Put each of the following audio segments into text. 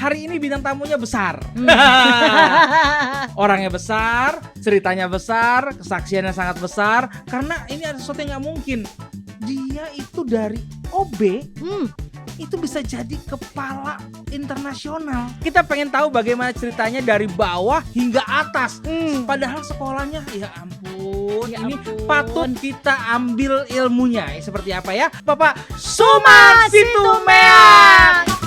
hari ini bintang tamunya besar. Orangnya besar, ceritanya besar, kesaksiannya sangat besar. Karena ini ada sesuatu yang gak mungkin. Dia itu dari OB itu bisa jadi kepala internasional. Kita pengen tahu bagaimana ceritanya dari bawah hingga atas. Padahal sekolahnya ya ampun, ini patut kita ambil ilmunya. Seperti apa ya? Bapak Suman Situmeang.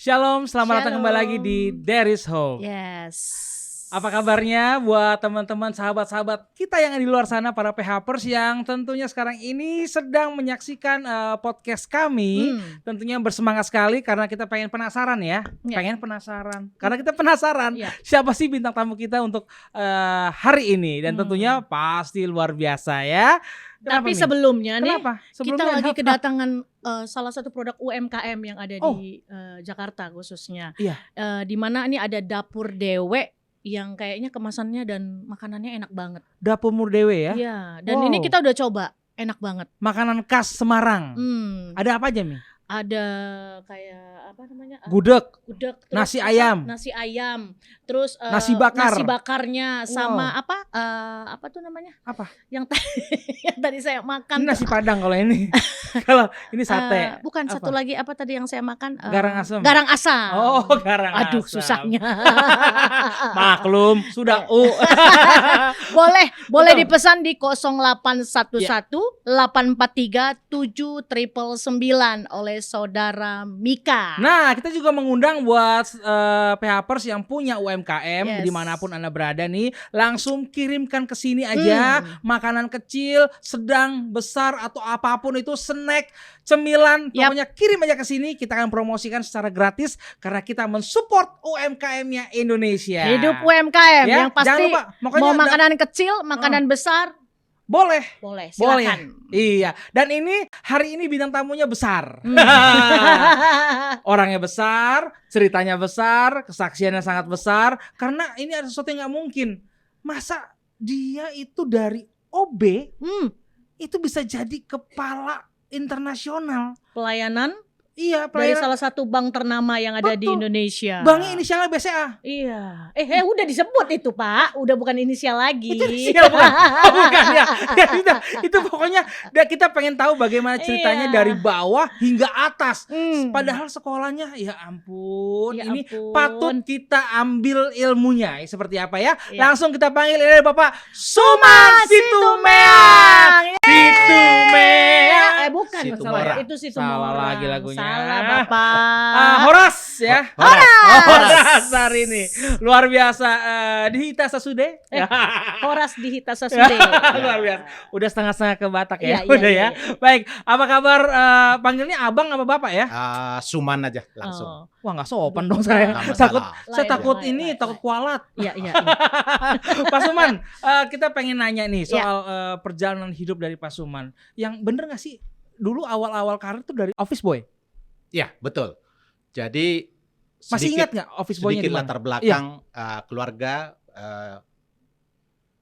Shalom, selamat datang kembali lagi di There is Hope. Yes. Apa kabarnya buat teman-teman sahabat-sahabat kita yang di luar sana, para PHpers yang tentunya sekarang ini sedang menyaksikan podcast kami. Tentunya bersemangat sekali karena kita pengen penasaran ya. Pengen penasaran. Karena kita penasaran siapa sih bintang tamu kita untuk hari ini. Dan tentunya pasti luar biasa ya. Kenapa, tapi sebelumnya kita lagi kedatangan salah satu produk UMKM yang ada di Jakarta khususnya. Iya. Di mana ini ada Dapur Dewe yang kayaknya kemasannya dan makanannya enak banget. Dapur Dewe ya? Iya. Dan ini kita udah coba, enak banget. Makanan khas Semarang. Ada apa aja Mi? Ada kayak apa namanya? Gudeg, terus nasi ayam, terus nasi bakar, nasi bakarnya sama apa tuh namanya? Apa? Yang tadi saya makan. Ini nasi Padang kalau ini. Kalau ini sate. Bukan apa? Satu lagi apa tadi yang saya makan? Garang asam. Garang asam. Oh, garang asam. Aduh, susahnya. Maklum, sudah Boleh dipesan di 0811 843 7999 oleh Saudara Mika. Nah, kita juga mengundang buat PHpers yang punya UMKM dimanapun Anda berada nih, langsung kirimkan ke sini aja makanan kecil, sedang, besar atau apapun itu, snack, cemilan, pokoknya kirim aja ke sini, kita akan promosikan secara gratis karena kita mensupport UMKM-nya Indonesia. Hidup UMKM ya, yang pasti lupa, mau makanan kecil, makanan besar. Boleh, silakan. Iya, dan ini hari ini bintang tamunya besar. Orangnya besar, ceritanya besar, kesaksiannya sangat besar. Karena ini ada sesuatu yang gak mungkin. Masa dia itu dari OB itu bisa jadi kepala internasional pelayanan. Iya, dari salah satu bank ternama yang ada di Indonesia. Banknya inisialnya BCA. Iya. Udah disebut itu, Pak. Udah bukan inisial lagi. Itu inisial bukan? Bukan ya. Itu pokoknya kita pengen tahu bagaimana ceritanya dari bawah hingga atas. Padahal sekolahnya ya ampun, ini patut kita ambil ilmunya. Seperti apa ya? Langsung kita panggil ini Bapak Suman Situmeang. Situmeang. Bukan. Itu Situmorang. Salah lagi lagunya. Salah Bapak. Horas ya. Horas hari ini luar biasa di Hita Sasude. Horas di Hita Sasude. Luar biasa. Udah setengah-setengah ke Batak ya. Iya. Baik, apa kabar? Panggilnya abang apa bapak ya? Suman aja langsung. Wah, nggak sopan dong saya. Saya takut takut kualat. Iya. Pak Suman, kita pengen nanya nih soal perjalanan hidup dari Pak Suman. Yang bener nggak sih? Dulu awal-awal karir tuh dari office boy. Iya, betul. Jadi masih ingat nggak office boy-nya sedikit latar belakang keluarga.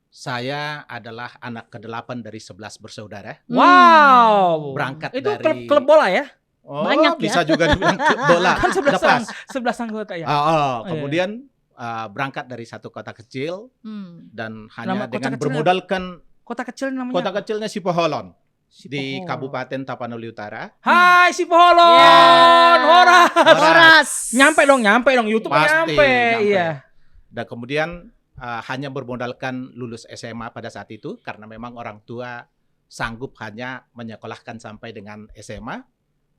Saya adalah anak ke-8 dari 11 bersaudara. Wow. Berangkat itu dari klub bola ya? Banyak bisa juga dibilang klub bola. Kan 11 anggota ya. Kemudian berangkat dari satu kota kecil dan hanya dengan kecil bermodalkan kota kecil namanya. Kota kecilnya Sipoholon. Di Kabupaten Tapanuli Utara. Hai Sipoholon, Horas. Nyampe dong YouTube nyampe. Iya. Dan kemudian hanya bermodalkan lulus SMA pada saat itu karena memang orang tua sanggup hanya menyekolahkan sampai dengan SMA.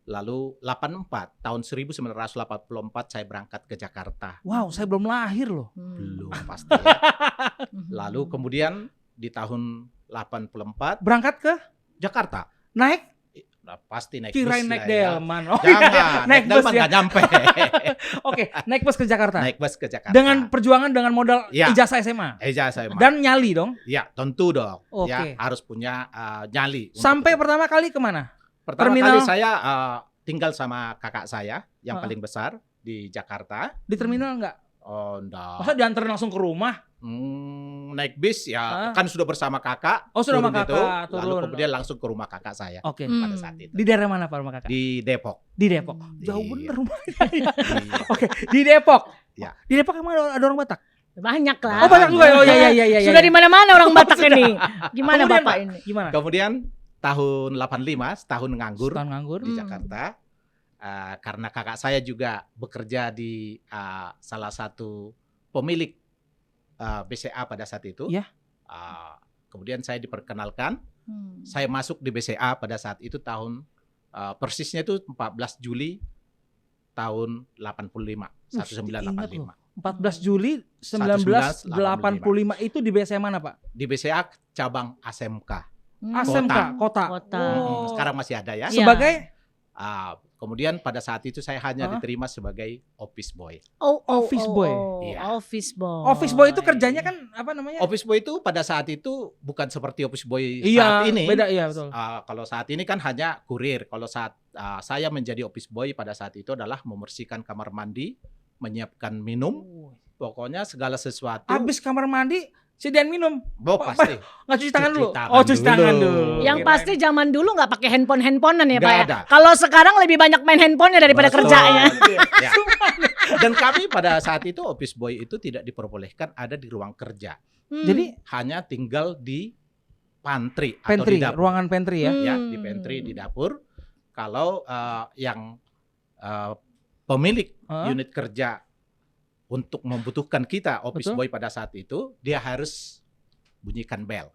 Lalu tahun 1984 saya berangkat ke Jakarta. Wow, saya belum lahir loh. Belum pasti. Ya. Lalu kemudian di tahun 84 berangkat ke Jakarta. Naik? Pasti naik Kirain bus naik ya. delman. Jangan, naik bus ya. Nggak nyampe. Oke, naik bus ke Jakarta. Naik bus ke Jakarta. Dengan perjuangan dengan modal ijazah SMA. Ijazah SMA. Dan nyali dong? Ya, tentu dong. Okay. Ya, harus punya nyali. Sampai pertama kali kemana? Pertama Terminal. kali saya tinggal sama kakak saya yang Ah. paling besar di Jakarta. Di terminal enggak? Oh, enggak. Masa diantar langsung ke rumah? Naik bis ya, Ah. kan sudah bersama kakak. Oh, sudah sama turun itu, kakak, lalu turun. kemudian langsung ke rumah kakak saya Oke. pada saat itu. Di daerah mana Pak rumah kakak? Di Depok. Di Depok. Hmm. Jauh Iya. bener rumahnya. Iya. Oke, di Depok. Ya. Di Depok emang ada orang Batak? Banyak lah. Oh, banyak juga. Oh iya iya iya. Sudah di mana-mana orang Batak ini. Gimana Kemudian, Bapak Pak, ini? Gimana? Kemudian tahun 85, setahun nganggur Setahun nganggur. di Hmm. Jakarta. Karena kakak saya juga bekerja di salah satu pemilik BCA pada saat itu. Iya. Kemudian saya diperkenalkan, Hmm. saya masuk di BCA pada saat itu tahun persisnya itu 14 Juli tahun 85, 1985. 14 Juli 1985 itu di BSM mana Pak? Di BCA cabang ASMK. ASMK, kota. Kota. Oh. Sekarang masih ada ya. Iya. Sebagai Kemudian pada saat itu saya hanya Hah? diterima sebagai office boy. Office boy. Iya. Office boy. Office boy itu kerjanya kan apa namanya? Office boy itu pada saat itu bukan seperti office boy Iya, saat ini. beda iya betul. Kalau saat ini kan hanya kurir. Kalau saat saya menjadi office boy pada saat itu adalah membersihkan kamar mandi, menyiapkan minum, pokoknya segala sesuatu. Habis kamar mandi sediain minum. Pasti. Nggak cuci tangan Cuci dulu. tangan Oh, cuci tangan dulu. dulu. Yang Kirain. pasti zaman dulu nggak pakai handphone-handphonean ya Nggak Pak ya. ada. Kalau sekarang lebih banyak main handphonenya daripada Betul. kerjanya. Ya. Dan kami pada saat itu office boy itu tidak diperbolehkan ada di ruang kerja. Hmm. Jadi Hanya tinggal di pantry, atau pantry, di dapur. ruangan pantry ya. Ya, di pantry, di dapur. Kalau yang pemilik Hah? unit kerja untuk membutuhkan kita office Betul. boy pada saat itu, dia harus bunyikan bel.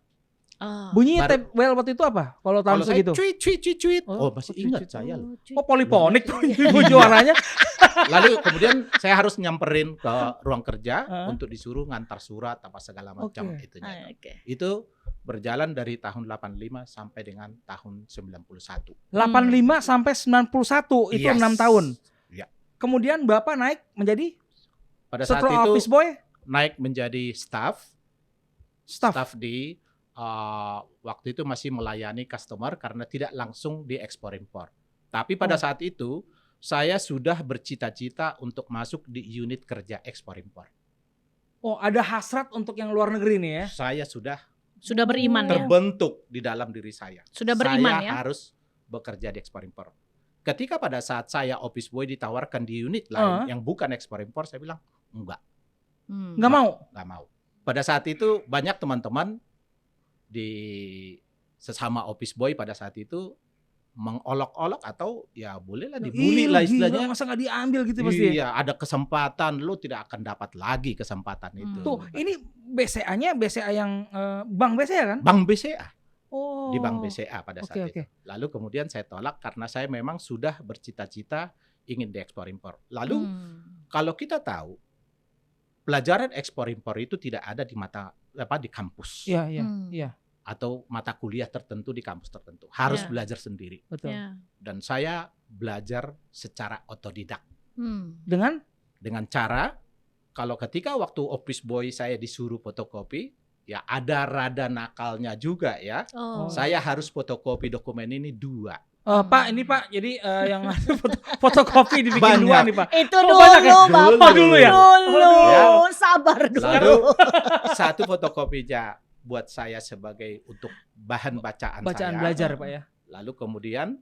Ah. Bunyinya Baru- well waktu itu apa? Kalau tahun Kalau saya segitu. cuit cuit cuit cuit. Oh, Oh, masih cuit, ingat cuit. saya loh. Oh, poliponik tuh juaranya. Lalu kemudian saya harus nyamperin ke ruang kerja Hah? untuk disuruh ngantar surat apa segala macam Oke. itunya. Ah, oke. Itu berjalan dari tahun 85 sampai dengan tahun 91. 85 sampai 91 itu Yes. 6 tahun. Ya. Kemudian Bapak naik menjadi Pada saat setelah itu office boy, naik menjadi staff staff. di waktu itu masih melayani customer karena tidak langsung diekspor impor. Tapi pada Oh. saat itu saya sudah bercita-cita untuk masuk di unit kerja ekspor impor. Oh, ada hasrat untuk yang luar negeri nih ya. Saya sudah Sudah beriman ya. terbentuk di dalam diri saya. Sudah beriman Saya ya. harus bekerja di ekspor impor. Ketika pada saat saya office boy ditawarkan di unit lain yang bukan ekspor impor, saya bilang enggak, Hmm. Nggak mau. nggak mau. Pada saat itu banyak teman-teman di sesama office boy pada saat itu mengolok-olok atau ya bolehlah dibully lah istilahnya. Masa nggak diambil gitu pasti. ya? Iya, ada kesempatan, lu tidak akan dapat lagi kesempatan itu. Tuh, ini BCA-nya BCA yang Bank BCA kan? Bank BCA, Oh. di Bank BCA pada Oke, saat oke. itu. Lalu kemudian saya tolak karena saya memang sudah bercita-cita ingin diekspor impor. Lalu kalau kita tahu pelajaran ekspor impor itu tidak ada di di kampus Iya, iya, Hmm. iya, atau mata kuliah tertentu di kampus tertentu. Harus Ya. belajar sendiri. betul. Ya. Dan saya belajar secara otodidak Hmm. Dengan dengan cara kalau ketika waktu office boy saya disuruh fotokopi, ya ada rada nakalnya juga ya. Oh. Saya harus fotokopi dokumen ini 2. Pak, ini Pak, jadi yang fotokopi dibikin Banyak. 2 nih Pak. Itu Oh, dulu, banyak ya? Bapak. Oh, dulu ya? Dulu. Ya. Sabar dulu. Lalu satu fotokopinya buat saya sebagai untuk bahan bacaan saya. Belajar Pak ya. Lalu kemudian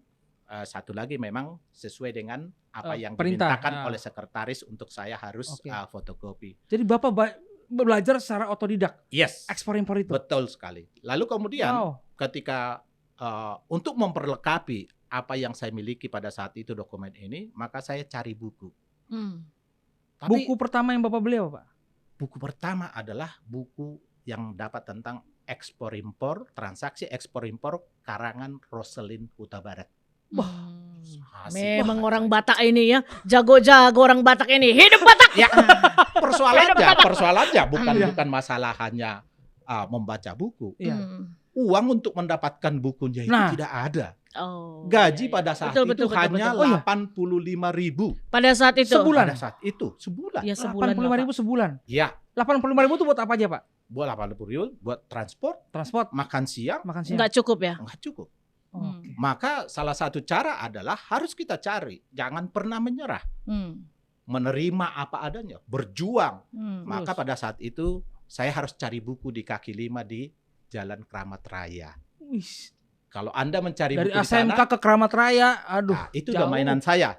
satu lagi memang sesuai dengan apa yang perintah. dimintakan oleh sekretaris untuk saya harus Oke. fotokopi. Jadi Bapak belajar secara otodidak Yes, ekspor impor itu. betul sekali. Lalu kemudian Wow. ketika untuk memperlengkapi apa yang saya miliki pada saat itu dokumen ini, maka saya cari buku. Hmm. Tapi Buku pertama yang Bapak beli apa Pak? buku pertama adalah buku yang dapat tentang ekspor impor, transaksi ekspor impor karangan Roselyn Huta Barat. Wah, Asik Memang banget orang saya. Batak ini ya, jago-jago orang Batak ini. Hidup Batak. Ya, persoalannya bukan Iya. bukan masalah hanya membaca buku. Iya. Hmm. Uang untuk mendapatkan bukunya itu Nah. tidak ada. Oh. Gaji iya, iya. pada saat Betul, itu betul, betul, hanya betul. Oh, iya. 85.000 Pada saat itu. Sebulan. pada saat itu sebulan. Ya sebulan. 85.000 sebulan. Ya, 85.000 itu buat apa aja Pak? buat 80.000 buat transport, Transport, makan siang makan siang. Enggak cukup ya. nggak cukup. Oke. Maka salah satu cara adalah harus kita cari, jangan pernah menyerah, menerima apa adanya, berjuang. Maka pada saat itu saya harus cari buku di kaki lima di Jalan Kramat Raya. Wih, Kalau Anda mencari dari buku di SMK sana, ke Kramat Raya, aduh, itu jauh. udah mainan saya.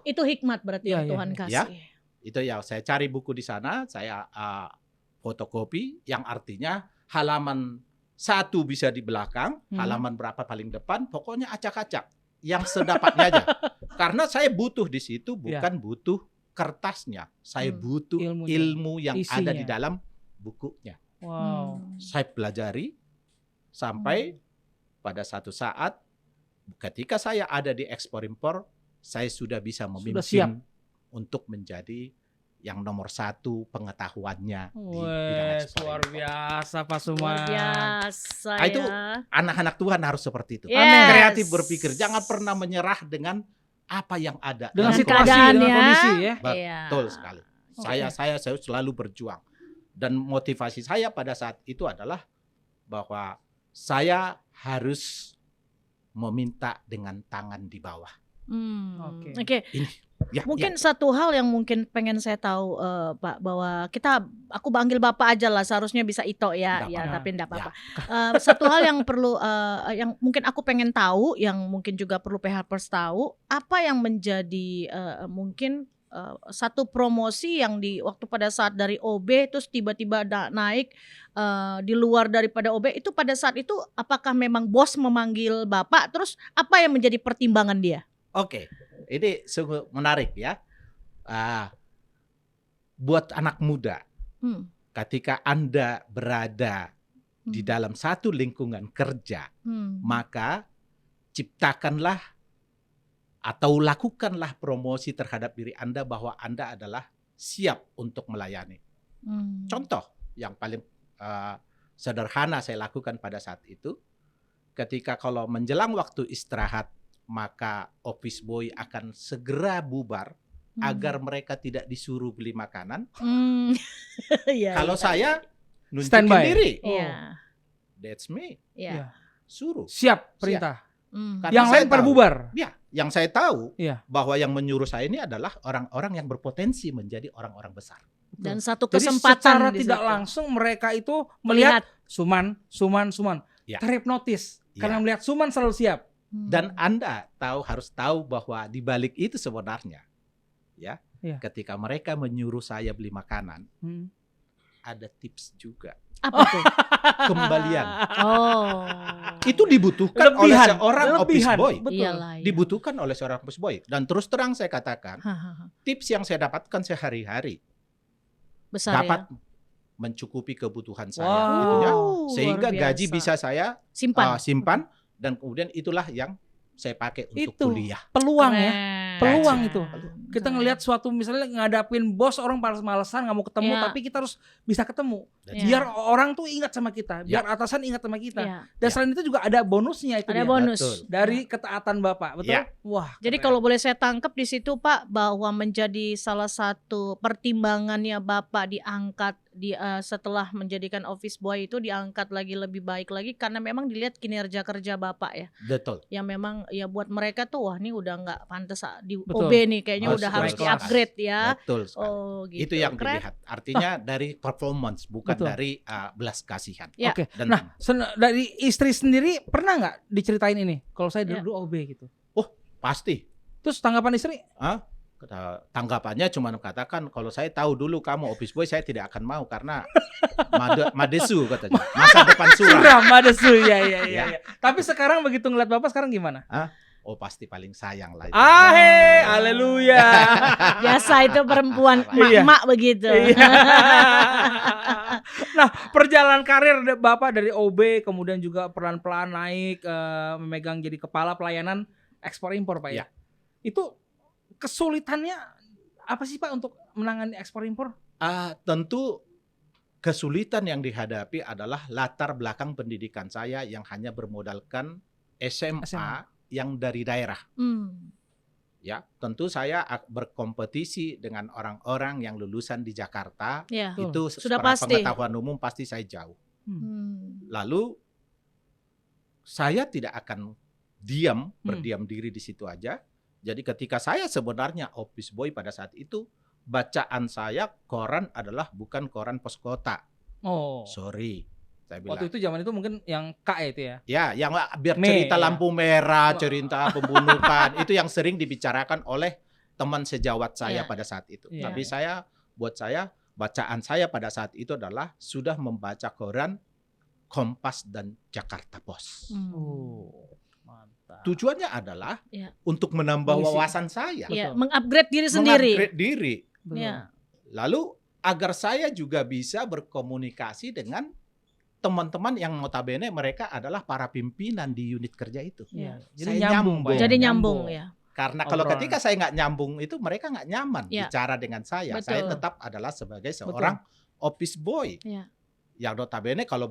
Itu hikmat berarti Iya, yang iya, Tuhan iya. kasih. Ya. Itu ya, saya cari buku di sana, saya fotokopi, yang artinya halaman 1 bisa di belakang, halaman berapa paling depan, pokoknya acak-acak yang sedapatnya aja. Karena saya butuh di situ bukan butuh kertasnya, saya butuh Ilmunya. ilmu yang ada Isinya. di dalam bukunya. Wow. Saya pelajari sampai pada satu saat ketika saya ada di ekspor impor, saya sudah bisa memimpin siap. untuk menjadi yang nomor 1 pengetahuannya di bidang Wes, ekspor luar impor. biasa Pak Suman. Luar biasa Nah, itu ya. Anak-anak Tuhan harus seperti itu. Yes. Kreatif berpikir, jangan pernah menyerah dengan apa yang ada. Dengan Dengan situasi, keadaan dengan ya. kondisi ya. Iya. Betul sekali. Saya selalu berjuang. Dan motivasi saya pada saat itu adalah bahwa saya harus meminta dengan tangan di bawah. Oke. Oke. Ya, Mungkin satu hal yang mungkin pengen saya tahu Pak, bahwa aku panggil Bapak aja lah, seharusnya bisa Ito ya, Nggak ya apa-apa. tapi enggak apa-apa. Satu hal yang perlu yang mungkin aku pengen tahu, yang mungkin juga perlu PHPers tahu, apa yang menjadi mungkin satu promosi yang di waktu pada saat dari OB terus tiba-tiba naik di luar daripada OB, itu pada saat itu apakah memang bos memanggil Bapak, terus apa yang menjadi pertimbangan dia? Oke, ini sungguh menarik ya. Buat anak muda, ketika Anda berada di dalam satu lingkungan kerja, maka ciptakanlah atau lakukanlah promosi terhadap diri Anda bahwa Anda adalah siap untuk melayani. Contoh yang paling sederhana saya lakukan pada saat itu, ketika kalau menjelang waktu istirahat, maka office boy akan segera bubar agar mereka tidak disuruh beli makanan. Ya, Kalau saya nunjukin Standby. diri, Iya. that's me, Iya. suruh. Siap perintah. Karena Yang saya lain pada tahu, bubar. ya, yang saya tahu Iya. bahwa yang menyuruh saya ini adalah orang-orang yang berpotensi menjadi orang-orang besar. Dan satu Jadi kesempatan secara di tidak situ. langsung mereka itu melihat Suman. Ya. Terhipnotis Ya. karena melihat Suman selalu siap. Dan Anda harus tahu bahwa di balik itu sebenarnya, ya, ketika mereka menyuruh saya beli makanan, ada tips juga, apa tuh? kembalian. Oh. Itu dibutuhkan oleh Lebihan, seorang office lebihan. boy. Betul. Iyalah, iya. Dibutuhkan oleh seorang office boy. Dan terus terang saya katakan, Hahaha. tips yang saya dapatkan sehari-hari Besar dapat ya. mencukupi kebutuhan saya, Wow. gitu ya. Luar Sehingga biasa. gaji bisa saya simpan. dan kemudian itulah yang saya pakai untuk Itu kuliah. peluang ya. Keren. Peluang Keren. itu. Kita ngelihat suatu misalnya ngadapin bos orang males-malesan nggak mau ketemu, Iya. tapi kita harus bisa ketemu. Iya. Biar orang tuh ingat sama kita, biar atasan ingat sama kita. Iya. Dan selain itu juga ada bonusnya itu Ada dia. bonus. Betul. Dari ketaatan Bapak, betul? Iya. Wah. Jadi keren. kalau boleh saya tangkap di situ Pak, bahwa menjadi salah satu pertimbangannya Bapak diangkat setelah menjadikan office boy itu diangkat lagi lebih baik lagi karena memang dilihat kinerja kerja Bapak ya. Betul. Yang memang ya buat mereka tuh wah ini udah nggak pantas di Betul. OB nih, kayaknya Oh, udah betul harus sekali. di-upgrade ya. Betul sekali. Oh gitu. Itu yang Keren. dilihat. Artinya dari performance, bukan Betul. dari belas kasihan. Ya. Oke. Dan Nah, dari istri sendiri pernah nggak diceritain ini? Kalau saya Ya. dulu OB gitu. pasti Terus tanggapan istri? tanggapannya cuma katakan, kalau saya tahu dulu kamu office boy, saya tidak akan mau karena madesu katanya. Masa depan suram. Suram, ada su. Ya, ya, ya, Ya. ya. Tapi sekarang begitu ngeliat Bapak sekarang gimana? Oh, pasti paling sayang lah itu. Haleluya. Biasa itu perempuan Iya. emak-emak begitu. Iya. Nah, perjalanan karir Bapak dari OB kemudian juga pelan-pelan naik memegang jadi kepala pelayanan ekspor impor Pak ya. Ya. Itu kesulitannya apa sih Pak untuk menangani ekspor impor? Tentu kesulitan yang dihadapi adalah latar belakang pendidikan saya yang hanya bermodalkan SMA yang dari daerah. Ya, tentu saya berkompetisi dengan orang-orang yang lulusan di Jakarta. Ya. Itu Sudah secara pasti. pengetahuan umum pasti saya jauh. Lalu saya tidak akan berdiam diri di situ aja. Jadi ketika saya sebenarnya office boy pada saat itu, bacaan saya koran adalah bukan koran pos kota. Oh. Sorry, saya bilang. Waktu itu zaman itu mungkin yang K ya itu ya. Ya, yang biar Me, cerita ya. lampu merah, cerita pembunuhan, itu yang sering dibicarakan oleh teman sejawat saya Iya. pada saat itu. Iya. Tapi buat saya, bacaan saya pada saat itu adalah sudah membaca koran Kompas dan Jakarta Post. Oh, mantap. Tujuannya adalah Iya. untuk menambah Mengisi. wawasan saya, Ya, Betul. mengupgrade diri sendiri. mengupgrade diri, Betul. Ya. lalu agar saya juga bisa berkomunikasi dengan teman-teman yang notabene mereka adalah para pimpinan di unit kerja itu. Iya. Saya Jadi nyambung, nyambung. Pak. Jadi nyambung ya. Karena kalau Obrolan. ketika saya nggak nyambung itu mereka nggak nyaman Ya. bicara dengan saya. Betul. Saya tetap adalah sebagai seorang office boy. Ya. Yang notabene kalau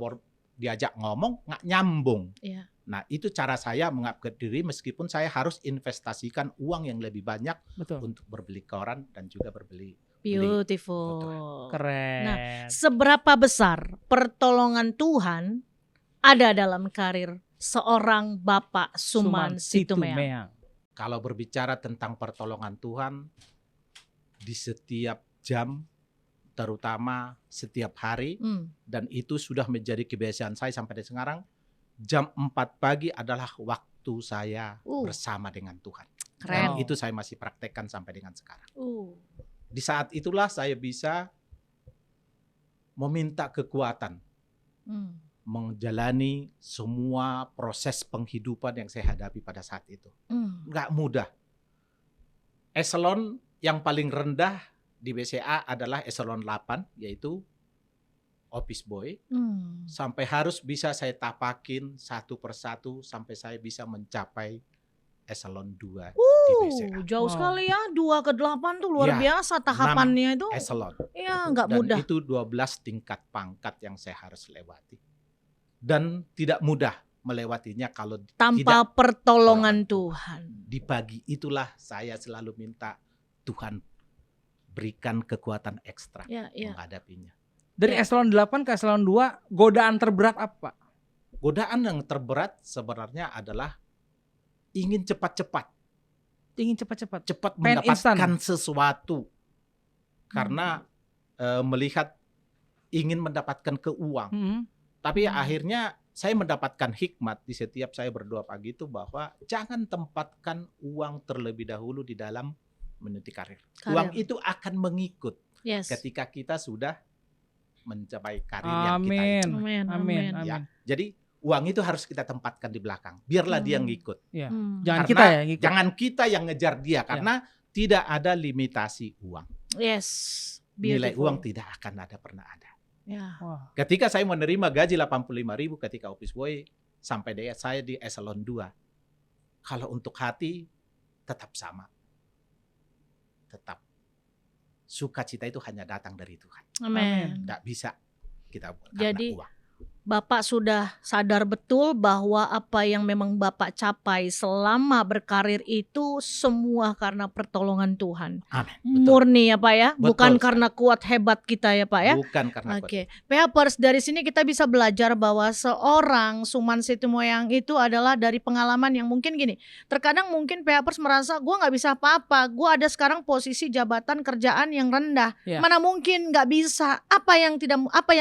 diajak ngomong nggak nyambung. Ya. Nah itu cara saya mengupgrade diri meskipun saya harus investasikan uang yang lebih banyak Betul. untuk berbeli koran dan juga berbeli. Beautiful. Keren. Nah, seberapa besar pertolongan Tuhan ada dalam karir seorang Bapak Suman Situmeang? Kalau berbicara tentang pertolongan Tuhan di setiap jam, terutama setiap hari, dan itu sudah menjadi kebiasaan saya sampai sekarang, jam 4 pagi adalah waktu saya bersama dengan Tuhan. Dan Keren. itu saya masih praktekkan sampai dengan sekarang. Uh. Di saat itulah saya bisa meminta kekuatan menjalani semua proses penghidupan yang saya hadapi pada saat itu. Nggak mudah. Eselon yang paling rendah di BCA adalah eselon 8, yaitu office boy. Sampai harus bisa saya tapakin satu persatu sampai saya bisa mencapai eselon 2 di BCA. Jauh Wow. sekali ya, 2 ke 8 tuh luar Ya, biasa tahapannya itu. Eselon. Ya, nggak Dan mudah. itu 12 tingkat pangkat yang saya harus lewati. Dan tidak mudah melewatinya kalau Tanpa tidak pertolongan Tuhan. di pagi itulah saya selalu minta Tuhan berikan kekuatan ekstra Ya, ya. menghadapinya. Dari Ya. eselon 8 ke eselon 2, godaan terberat apa? Godaan yang terberat sebenarnya adalah ingin cepat-cepat, Ingin cepat-cepat. cepat Pengen mendapatkan instan. sesuatu. Karena melihat ingin mendapatkan keuang. Tapi akhirnya saya mendapatkan hikmat di setiap saya berdoa pagi itu bahwa jangan tempatkan uang terlebih dahulu di dalam meniti karir. Uang itu akan mengikut Yes. ketika kita sudah mencapai karir yang kita Amin. inginkan. Amin. Amin. Amin. Ya, jadi uang itu harus kita tempatkan di belakang. Biarlah dia ngikut. Ya. Karena Jangan Karena kita ya ngikut. Jangan kita yang ngejar dia karena tidak ada limitasi uang. Yes. Nilai Beautiful. uang tidak akan pernah ada. Ya. Wah. Ketika saya menerima gaji 85.000 ketika office boy sampai saya di eselon 2. Kalau untuk hati tetap sama. Tetap sukacita itu hanya datang dari Tuhan. Amin. Tidak bisa kita buat Jadi, karena uang. Bapak sudah sadar betul bahwa apa yang memang Bapak capai selama berkarir itu semua karena pertolongan Tuhan. Amin. Betul. Murni ya Pak ya, Betul bukan sekali. karena kuat hebat kita ya Pak ya. Bukan karena Oke, Peapers, dari sini kita bisa belajar bahwa seorang Suman Situmeang itu adalah dari pengalaman yang mungkin gini. Terkadang mungkin Peapers merasa gue nggak bisa apa-apa, gue ada sekarang posisi jabatan kerjaan yang rendah. Ya. Mana mungkin nggak bisa? Apa yang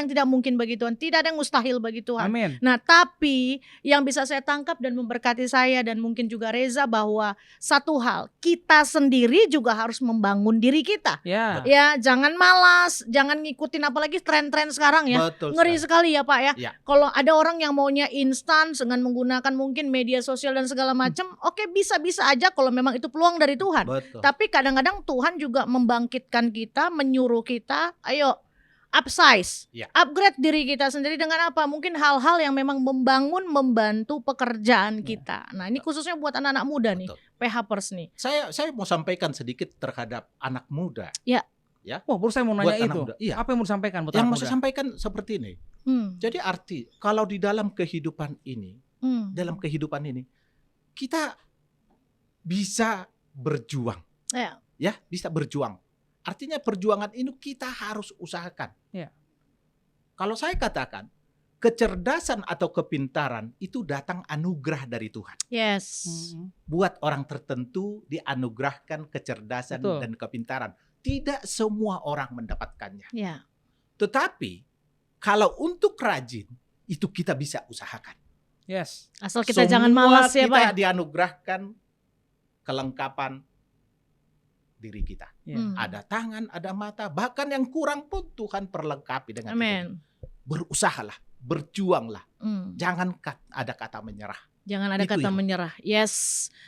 tidak mungkin bagi Tuhan? Tidak ada yang mustahil bagi Tuhan. Amin. Nah, tapi yang bisa saya tangkap dan memberkati saya dan mungkin juga Reza bahwa satu hal, kita sendiri juga harus membangun diri kita. Ya. Ya, jangan malas, jangan ngikutin apalagi tren-tren sekarang ya. Betul Ngeri sekali ya Pak ya. Ya. Kalau ada orang yang maunya instan dengan menggunakan mungkin media sosial dan segala macam, oke, bisa-bisa aja kalau memang itu peluang dari Tuhan. Betul. Tapi kadang-kadang Tuhan juga membangkitkan kita, menyuruh kita, ayo upsize, Ya. upgrade diri kita sendiri dengan apa? Mungkin hal-hal yang memang membantu pekerjaan kita. Nah, ini khususnya buat anak-anak muda nih, Betul. PHpers nih. Saya mau sampaikan sedikit terhadap anak muda. Wah, baru saya mau Buat nanya anak itu. muda. Iya. Apa yang mau disampaikan buat Yang anak mau muda? saya sampaikan seperti ini. Jadi arti kalau di dalam kehidupan ini, kita bisa berjuang. Ya, bisa berjuang. Artinya perjuangan ini kita harus usahakan. Ya. Kalau saya katakan, kecerdasan atau kepintaran itu datang anugerah dari Tuhan. Yes. Buat orang tertentu dianugerahkan kecerdasan Betul. dan kepintaran. Tidak semua orang mendapatkannya. Ya. Tetapi kalau untuk rajin itu kita bisa usahakan. Yes. Asal kita jangan malas ya, Pak. Kita dianugerahkan kelengkapan diri kita. Ya. Ada tangan, ada mata, bahkan yang kurang pun Tuhan perlengkapi dengan itu. Amin. Berusahalah, berjuanglah. Hmm. Jangan ada kata menyerah. Jangan ada Itu kata yang- menyerah. Yes.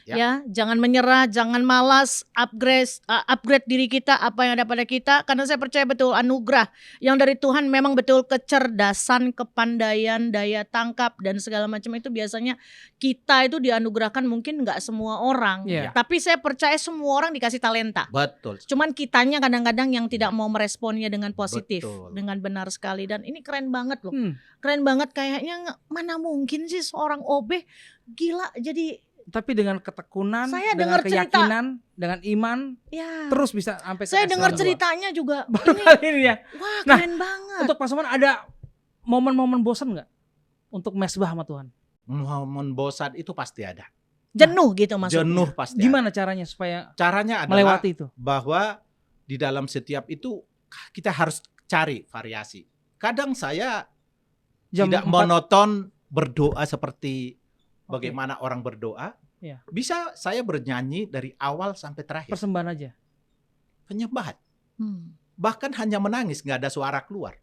Ya. Ya, jangan menyerah, jangan malas, upgrade diri kita apa yang ada pada kita, karena saya percaya betul anugerah yang dari Tuhan memang betul kecerdasan, kepandaian, daya tangkap dan segala macam itu biasanya kita itu dianugerahkan mungkin nggak semua orang. Iya. Tapi saya percaya semua orang dikasih talenta. Betul. Cuman kitanya kadang-kadang yang tidak mau meresponnya dengan positif, Betul. dengan benar sekali, dan ini keren banget loh. Hmm. Keren banget, kayaknya mana mungkin sih seorang OB gila jadi Tapi dengan ketekunan, Saya dengan dengar cerita. keyakinan, dengan iman, ya. terus bisa sampai ke Saya S2. dengar ceritanya juga Baru ini, kali ini ya. wah Nah, keren banget. Untuk Pak Soman ada momen-momen bosan nggak untuk mesbah sama Tuhan? Momen bosan itu pasti ada. Jenuh gitu maksudnya. Jenuh pasti Gimana caranya supaya ada. Caranya adalah melewati itu? bahwa di dalam setiap itu kita harus cari variasi. Kadang saya Jam tidak 4, monoton berdoa seperti Oke. bagaimana orang berdoa. Iya. Bisa saya bernyanyi dari awal sampai terakhir. persembahan aja. Penyembahan. Hmm. Bahkan hanya menangis, nggak ada suara keluar.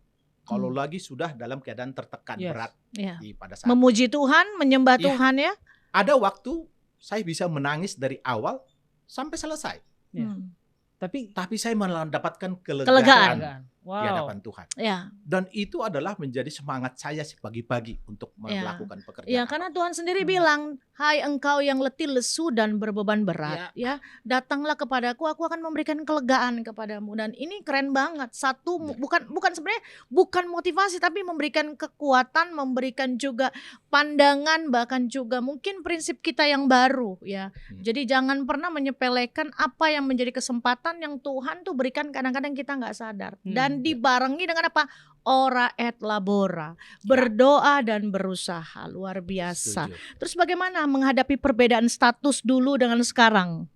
Kalau Hmm. lagi sudah dalam keadaan tertekan Yes. berat Ya. pada saat Memuji Tuhan, menyembah Iya. Tuhan ya. ada waktu saya bisa menangis dari awal sampai selesai. Iya. Hmm. Tapi saya mendapatkan Kelegaan. Kelegaan. di Wow. hadapan Tuhan. Ya. Dan itu adalah menjadi semangat saya pagi-pagi untuk Iya. melakukan pekerjaan. Ya, karena Tuhan sendiri Hmm. bilang, "Hai engkau yang letih, lesu dan berbeban berat, ya, datanglah kepadaku, aku akan memberikan kelegaan kepadamu." Dan ini keren banget. Satu Ya. bukan sebenarnya bukan motivasi, tapi memberikan kekuatan, memberikan juga pandangan, bahkan juga mungkin prinsip kita yang baru, ya. Jadi jangan pernah menyepelekan apa yang menjadi kesempatan yang Tuhan tuh berikan, kadang-kadang kita nggak sadar. Dan dibarengi dengan apa? Ora et labora, berdoa dan berusaha, luar biasa. Setuju. Terus bagaimana menghadapi perbedaan status dulu dengan sekarang?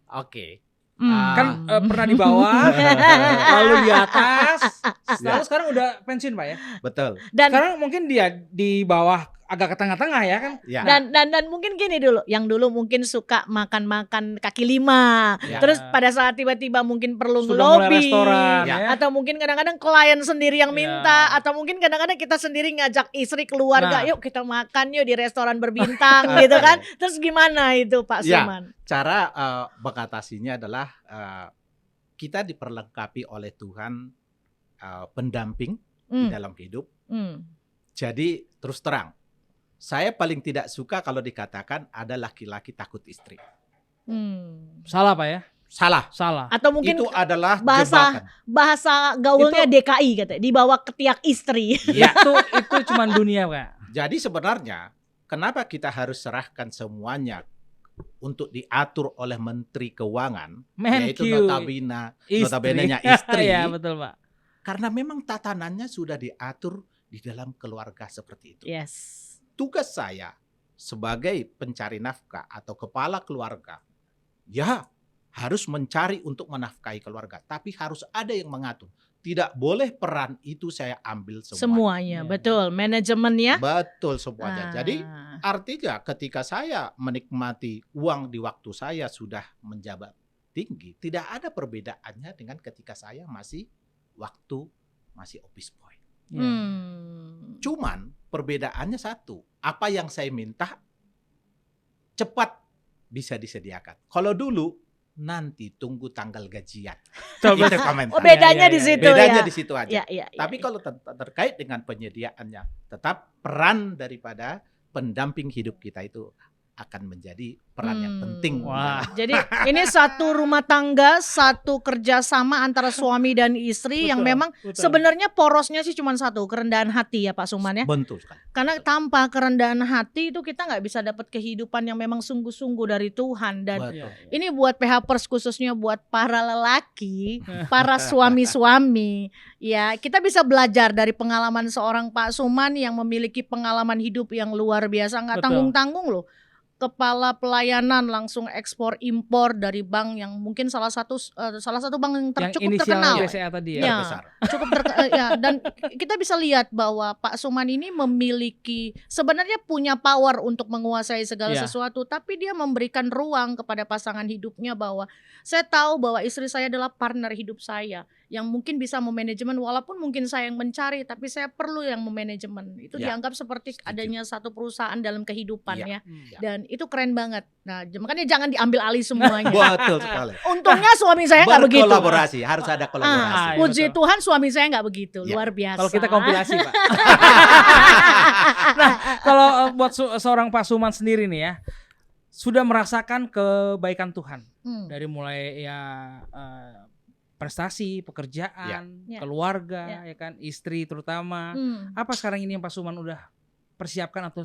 Oke. Kan pernah di bawah, lalu di atas, lalu sekarang udah pensiun Pak ya. Betul. dan Sekarang mungkin dia di bawah agak ke tengah-tengah ya kan. Ya. dan mungkin gini dulu, yang dulu mungkin suka makan kaki lima, Ya. terus pada saat tiba-tiba mungkin perlu Sudah mulai ngelobi, restoran Ya. ya. atau mungkin kadang-kadang klien sendiri yang Ya. minta, atau mungkin kadang-kadang kita sendiri ngajak istri keluarga, Nah. yuk kita makan yuk di restoran berbintang gitu kan. Terus gimana itu Pak Ya. Suman? Cara mengatasinya adalah kita diperlengkapi oleh Tuhan pendamping di Hmm, dalam hidup. hmm. Jadi terus terang, saya paling tidak suka kalau dikatakan ada laki-laki takut istri. Hmm. Salah Pak ya. Salah. Salah. Atau mungkin Itu adalah bahasa- jebakan. bahasa gaulnya DKI katanya, dibawa ke tiak istri. Ya. Itu cuman dunia Pak. Jadi sebenarnya kenapa kita harus serahkan semuanya untuk diatur oleh Menteri Keuangan, yaitu notabene-nya istri, Ya betul Pak. karena memang tatanannya sudah diatur di dalam keluarga seperti itu. Yes. Tugas saya sebagai pencari nafkah atau kepala keluarga, ya harus mencari untuk menafkahi keluarga, tapi harus ada yang mengatur. Tidak boleh peran itu saya ambil Semuanya, Iya. betul. Manajemennya. Betul semuanya. Jadi Ah. artinya ketika saya menikmati uang di waktu saya sudah menjabat tinggi, tidak ada perbedaannya dengan ketika saya masih office boy. Ya. Cuman perbedaannya satu, apa yang saya minta cepat bisa disediakan. Kalau dulu nanti tunggu tanggal gajian. Betul, Itu betul. komentar. Oh, bedanya Ya, ya, di ya. situ Bedanya ya. di situ aja. Ya, ya, ya, Tapi ya. kalau terkait dengan penyediaannya, tetap peran daripada pendamping hidup kita itu akan menjadi peran yang penting. Wah. Jadi ini satu rumah tangga, satu kerjasama antara suami dan istri yang Betul, memang betul. sebenarnya porosnya sih cuma satu, kerendahan hati ya Pak Suman ya. Betul sekali. Karena tanpa kerendahan hati itu kita nggak bisa dapat kehidupan yang memang sungguh-sungguh dari Tuhan. Dan Betul. ini buat PHPers khususnya buat para lelaki, para suami-suami. Ya, kita bisa belajar dari pengalaman seorang Pak Suman yang memiliki pengalaman hidup yang luar biasa, nggak Betul. tanggung-tanggung loh. Kepala pelayanan langsung ekspor impor dari bank yang mungkin salah satu bank yang Yang cukup inisial terkenal. BCA tadi ya. Ya. Terbesar. Cukup ya, dan kita bisa lihat bahwa Pak Suman ini memiliki sebenarnya punya power untuk menguasai segala Ya. sesuatu, tapi dia memberikan ruang kepada pasangan hidupnya bahwa saya tahu bahwa istri saya adalah partner hidup saya yang mungkin bisa memanajemen, walaupun mungkin saya yang mencari tapi saya perlu yang memanajemen. Itu Ya. dianggap seperti Setuju. adanya satu perusahaan dalam kehidupan Ya. ya. Ya. Dan itu keren banget. Nah, makanya jangan diambil alih semuanya. Betul sekali. Untungnya suami saya nggak begitu. Berkolaborasi, harus ada kolaborasi. Ah, Puji betul. Tuhan suami saya nggak begitu, Ya. luar biasa. Kalau kita kompilasi Pak. Nah kalau buat seorang Pak Suman sendiri nih ya, sudah merasakan kebaikan Tuhan dari mulai ya prestasi, pekerjaan, Ya. keluarga, ya kan, istri terutama. Apa sekarang ini yang Pak Suman udah persiapkan atau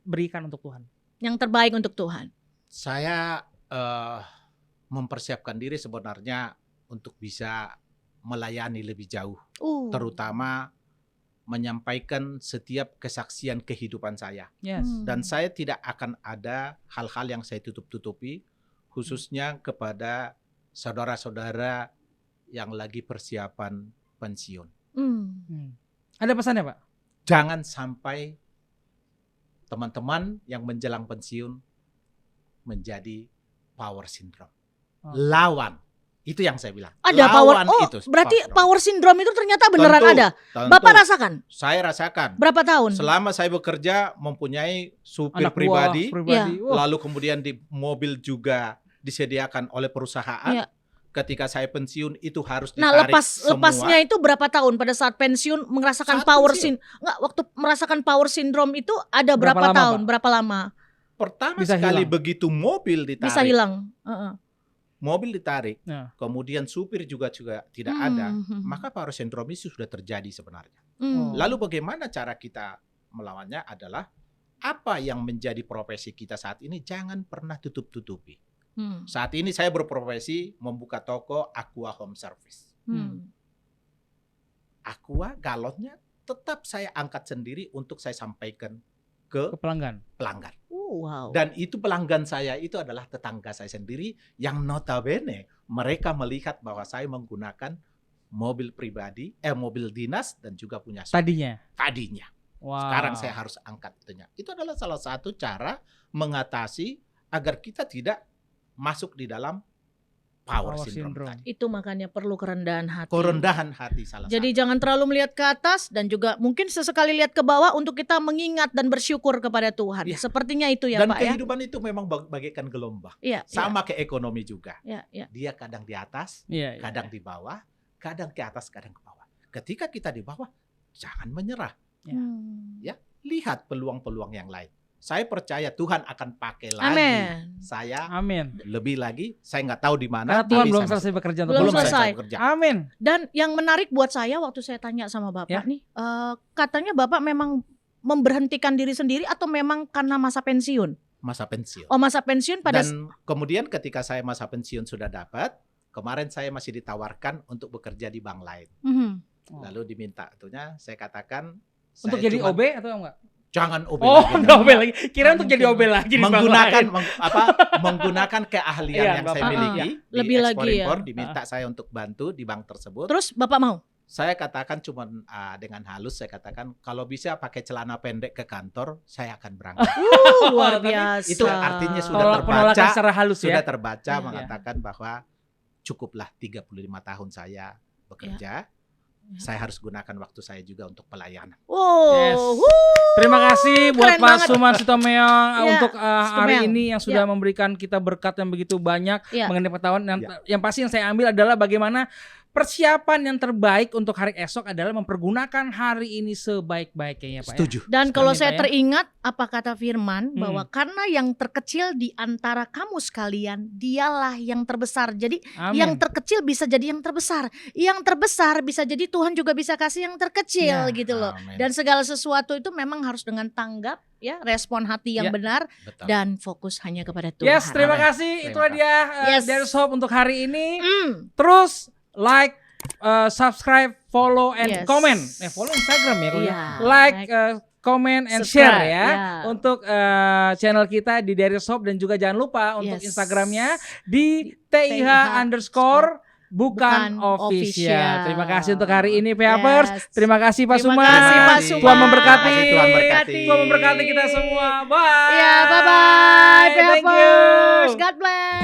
berikan untuk Tuhan? Yang terbaik untuk Tuhan. Saya mempersiapkan diri sebenarnya untuk bisa melayani lebih jauh, terutama menyampaikan setiap kesaksian kehidupan saya. Yes. Dan saya tidak akan ada hal-hal yang saya tutup-tutupi, khususnya kepada saudara-saudara yang lagi persiapan pensiun. Ada pesannya Pak? Jangan sampai teman-teman yang menjelang pensiun menjadi power syndrome. Oh. Lawan. Itu yang saya bilang. Ada Lawan power. Oh, itu berarti syndrome. power syndrome itu ternyata beneran Tentu, ada. tentu. Bapak rasakan? Saya rasakan. Berapa tahun? Selama saya bekerja mempunyai supir Anak buah pribadi, pribadi. Wah. lalu kemudian di mobil juga disediakan oleh perusahaan. Iya. Ketika saya pensiun itu harus Nah, ditarik lepasnya itu berapa tahun pada saat pensiun merasakan Saat power pensiun. waktu merasakan power syndrome itu ada Berapa berapa lama, tahun? Pak? Berapa lama? Pertama Bisa sekali hilang. begitu mobil ditarik, Bisa hilang. mobil ditarik, Ya. kemudian supir juga tidak ada, maka power syndrome itu sudah terjadi sebenarnya. Oh. Lalu bagaimana cara kita melawannya adalah apa yang menjadi profesi kita saat ini jangan pernah tutup-tutupi. Saat ini saya berprofesi membuka toko Aqua Home Service. Aqua galonnya tetap saya angkat sendiri untuk saya sampaikan ke Ke pelanggan. pelanggan. Wow. Dan itu pelanggan saya itu adalah tetangga saya sendiri yang notabene mereka melihat bahwa saya menggunakan mobil pribadi, mobil dinas dan juga punya supir. Tadinya. Wow. Sekarang saya harus angkat itunya. Itu adalah salah satu cara mengatasi agar kita tidak masuk di dalam power syndrome tadi. Itu makanya perlu kerendahan hati. Kerendahan hati salah Jadi satu. jangan terlalu melihat ke atas dan juga mungkin sesekali lihat ke bawah untuk kita mengingat dan bersyukur kepada Tuhan. Ya. Sepertinya itu ya Dan Pak ya. kehidupan itu memang bagaikan gelombang. Iya. Sama ke ekonomi juga. Iya. Dia kadang di atas, Iya, iya. kadang di bawah, kadang ke atas, kadang ke bawah. Ketika kita di bawah, jangan menyerah. Ya, lihat peluang-peluang yang lain. Saya percaya Tuhan akan pakai lagi Amin. saya Amin. lebih lagi. Saya nggak tahu di mana. Karena Tuhan tapi belum saya selesai bekerja untuk Belum Tuhan. selesai. bekerja. Amin. Dan yang menarik buat saya waktu saya tanya sama Bapak Ya. nih, katanya Bapak memang memberhentikan diri sendiri atau memang karena masa pensiun? Masa pensiun. Oh, masa pensiun pada Dan kemudian ketika saya masa pensiun sudah dapat, kemarin saya masih ditawarkan untuk bekerja di bank lain. Lalu diminta itunya, saya katakan Untuk saya jadi cuman- OB atau enggak? Jangan OB Oh, lagi. enggak OB lagi. Kira untuk jadi OB lagi di bank menggunakan lain. menggunakan keahlian Iya, yang saya Bapak. miliki di Lebih lagi ya. ekspor-impor, diminta saya untuk bantu di bank tersebut. terus Bapak mau? Saya katakan cuman dengan halus, saya katakan kalau bisa pakai celana pendek ke kantor, saya akan berangkat. Luar Tapi biasa. itu artinya sudah Penolakan terbaca, secara halus sudah ya. terbaca Iya. mengatakan bahwa cukuplah 35 tahun saya bekerja. Saya harus gunakan waktu saya juga untuk pelayanan. Wow. Yes. Wuh. Terima kasih buat Keren Pak banget. Suman Sitomeong Ya, untuk hari Sitomeong. ini yang sudah Ya. memberikan kita berkat yang begitu banyak Ya. mengenai pengetahuan. Ya. Yang pasti yang saya ambil adalah bagaimana persiapan yang terbaik untuk hari esok adalah mempergunakan hari ini sebaik-baiknya ya Pak. Setuju. Dan kalau Amin, saya Pak, ya. teringat apa kata Firman bahwa karena yang terkecil di antara kamu sekalian dialah yang terbesar. Jadi Amin. yang terkecil bisa jadi yang terbesar. Yang terbesar bisa jadi Tuhan juga bisa kasih yang terkecil Ya, gitu loh. amin. Dan segala sesuatu itu memang harus dengan tanggap ya, respon hati yang Ya. benar Betul. dan fokus hanya kepada Tuhan. Yes, terima Amin. kasih. Terima Itulah dia Yes. There's Hope untuk hari ini. Terus Terus subscribe, follow, and Yes. comment. Follow Instagram ya, Kak, ya. Iya. Like, comment, and share Subscribe, ya ya. untuk channel kita di There's Hope, dan juga jangan lupa untuk Yes. Instagramnya di TIH TIH_ bukan official. Terima kasih untuk hari ini Papers. Yes. Terima kasih Pak Terima Suma. kasih, Pak Suma. Tuhan memberkati. Terima kasih, Tuhan berkati. Tuhan memberkati kita semua. Bye. Ya, bye bye Thank you. Papers. God bless.